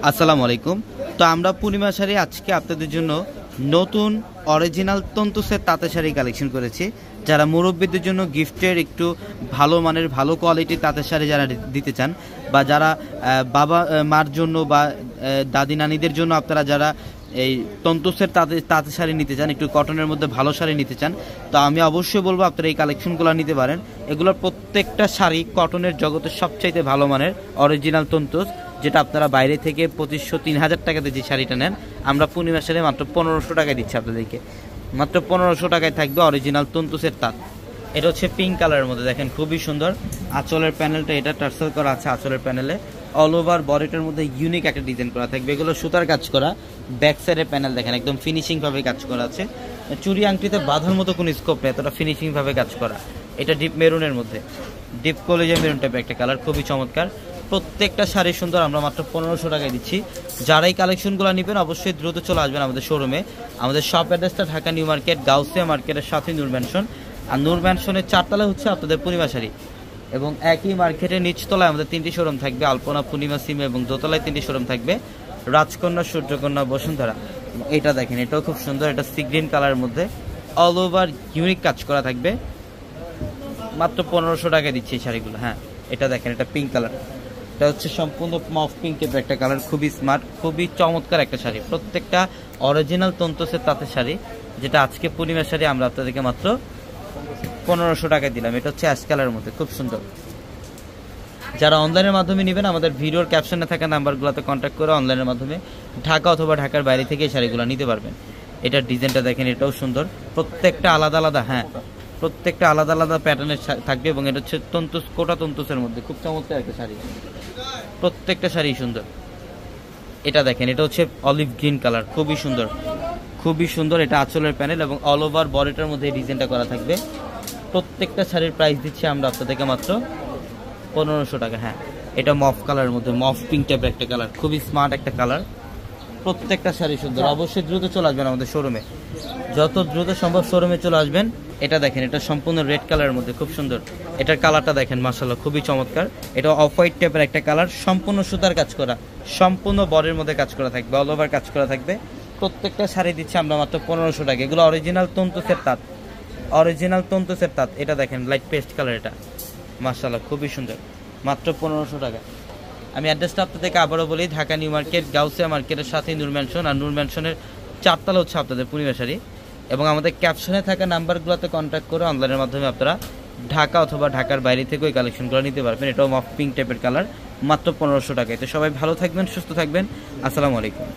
আসসালামু আলাইকুম। তো আমরা পূর্ণিমা শাড়ি আজকে আপনাদের জন্য নতুন অরিজিনাল তন্তুসের তাঁতের শাড়ি কালেকশন করেছি। যারা মুরব্বীদের জন্য গিফটের একটু ভালো মানের ভালো কোয়ালিটির তাঁতের শাড়ি যারা দিতে চান, বা যারা বাবা মার জন্য বা দাদি নানিদের জন্য আপনারা যারা এই তন্তুসের তাঁতের শাড়ি নিতে চান, একটু কটনের মধ্যে ভালো শাড়ি নিতে চান, তো আমি অবশ্যই বলবো আপনারা এই কালেকশনগুলো নিতে পারেন। এগুলোর প্রত্যেকটা শাড়ি কটনের জগতের সবচাইতে ভালো মানের অরিজিনাল তন্তুস, যেটা আপনারা বাইরে থেকে 2500-3000 টাকাতে যে শাড়িটা নেন, আমরা পূর্ণিমা শাড়ি মাত্র 1500 টাকায় দিচ্ছি আপনাদেরকে। মাত্র 1500 টাকায় থাকবে অরিজিনাল তন্তুসের তাঁত। এটা হচ্ছে পিঙ্ক কালারের মধ্যে, দেখেন খুবই সুন্দর। আঁচলের প্যানেলটা এটা টার্সেল করা আছে আঁচলের প্যানেলে। অল ওভার বডিটার মধ্যে ইউনিক একটা ডিজাইন করা থাকবে। এগুলো সুতার কাজ করা। ব্যাক সাইডের প্যানেল দেখেন একদম ফিনিশিংভাবে কাজ করা আছে। চুড়ি আংটিতে বাঁধার মতো কোনো স্কোপ নেই, এতটা ফিনিশিংভাবে কাজ করা। এটা ডিপ মেরুনের মধ্যে, ডিপ কলেজে মেরুন টাইপের একটা কালার, খুবই চমৎকার। প্রত্যেকটা শাড়ি সুন্দর, আমরা মাত্র 1500 টাকায় দিচ্ছি। যারা এই কালেকশনগুলো নেবেন অবশ্যই দ্রুত চলে আসবেন আমাদের শোরুমে। আমাদের শপ অ্যাড্রেসটা ঢাকা নিউ মার্কেট, গাউসিয়া মার্কেটের সাথে নূর ম্যানশন। আর নূর ম্যানশনের 4 তলা হচ্ছে আপনাদের পূর্ণিমা শাড়ি, এবং একই মার্কেটের নিচতলায় আমাদের 3টি শোরুম থাকবে, আলপনা, পূর্ণিমা, সিমে, এবং দোতলায় 3টি শোরুম থাকবে, রাজকন্যা, সূর্যকন্যা, বসুন্ধরা। এটা দেখেন, এটাও খুব সুন্দর। এটা সি গ্রিন কালারের মধ্যে অল ওভার ইউনিক কাজ করা থাকবে। মাত্র 1500 টাকায় দিচ্ছি এই শাড়িগুলো। হ্যাঁ, এটা দেখেন, এটা পিঙ্ক কালার। এটা হচ্ছে সম্পূর্ণ মফ পিঙ্ক টাইপের একটা কালার, খুবই স্মার্ট, খুবই চমৎকার একটা শাড়ি। প্রত্যেকটা অরিজিনাল তন্তুসের তাঁতের শাড়ি, যেটা আজকে পূর্ণিমার শাড়ি আমরা আপনাদেরকে মাত্র 1500 টাকায় দিলাম। এটা হচ্ছে অ্যাশ কালারের মধ্যে, খুব সুন্দর। যারা অনলাইনের মাধ্যমে নেবেন আমাদের ভিডিওর ক্যাপশনে থাকা নাম্বারগুলোতে কন্ট্যাক্ট করে অনলাইনের মাধ্যমে ঢাকা অথবা ঢাকার বাইরে থেকে এই শাড়িগুলো নিতে পারবেন। এটার ডিজাইনটা দেখেন, এটাও সুন্দর। প্রত্যেকটা আলাদা আলাদা, হ্যাঁ প্রত্যেকটা আলাদা আলাদা প্যাটার্নের থাকবে, এবং এটা হচ্ছে তন্তুস, কোটা তন্তুসের মধ্যে খুব চমৎকার একটা শাড়ি। প্রত্যেকটা শাড়ি সুন্দর। এটা দেখেন, এটা হচ্ছে অলিভ গ্রিন কালার, খুবই সুন্দর, খুবই সুন্দর। এটা আঁচলের প্যানেল এবং অল ওভার বডিটার মধ্যে এই ডিজাইনটা করা থাকবে। প্রত্যেকটা শাড়ির প্রাইস দিচ্ছি আমরা আপনাদেরকে মাত্র 1500 টাকা। হ্যাঁ, এটা মফ কালারের মধ্যে, মফ পিঙ্ক টাইপের একটা কালার, খুবই স্মার্ট একটা কালার। প্রত্যেকটা শাড়ি সুন্দর। অবশ্যই দ্রুত চলে আসবেন আমাদের শোরুমে, যত দ্রুত সম্ভব শোরুমে চলে আসবেন। এটা দেখেন, এটা সম্পূর্ণ রেড কালারের মধ্যে, খুব সুন্দর। এটার কালারটা দেখেন, মাশাআল্লাহ খুবই চমৎকার। এটা অফ হোয়াইট টাইপের একটা কালার, সম্পূর্ণ সুতার কাজ করা, সম্পূর্ণ বডির মধ্যে কাজ করা থাকবে, অল ওভার কাজ করা থাকবে। প্রত্যেকটা শাড়ি দিচ্ছে আমরা মাত্র 1500 টাকা। এগুলো অরিজিনাল তন্তুসের তাঁত, অরিজিনাল তন্তুসের তাঁত। এটা দেখেন লাইট পেস্ট কালার, এটা মাশাআল্লাহ খুবই সুন্দর, মাত্র 1500 টাকা। আমি অ্যাড্রেসটা আপনাদেরকে আবারও বলি, ঢাকা নিউ মার্কেট, গাউসিয়া মার্কেটের সাথে নূর ম্যানশন। আর নূর ম্যানশনের 4 তলা হচ্ছে আপনাদের পূর্ণিমা শাড়ি। এবং আমাদের ক্যাপশনে থাকা নাম্বারগুলোতে কন্ট্যাক্ট করে অনলাইনের মাধ্যমে আপনারা ঢাকা অথবা ঢাকার বাইরে থেকে ওই কালেকশনগুলো নিতে পারবেন। এটাও মফ পিঙ্ক টাইপের কালার, মাত্র 1500 টাকায়। তো সবাই ভালো থাকবেন, সুস্থ থাকবেন। আসসালামু আলাইকুম।